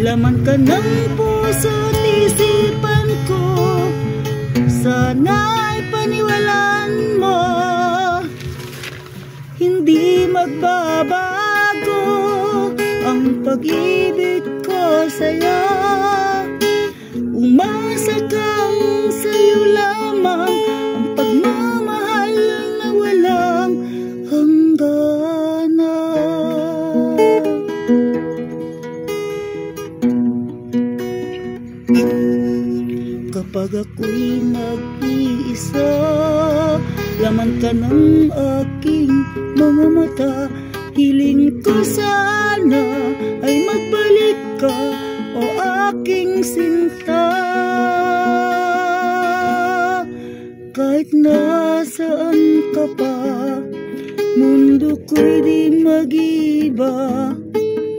laman ka ng puso't isipan ko. Sana'y paniwalaan mo, hindi magbabago ang pag-ibig ko sa'yo. Umasa kang sa'yo lamang ang pagmamahal na walang hangganan. Kapag ako'y nag-iisa, laman ka ng aking mga mata. Hiling ko sana ay magbalik ka, o aking sinta. Kahit nasaan ka pa, mundo ko'y di mag-iba.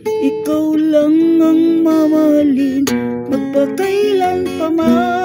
Ikaw lang ang mamahalin, magpakailan pa man.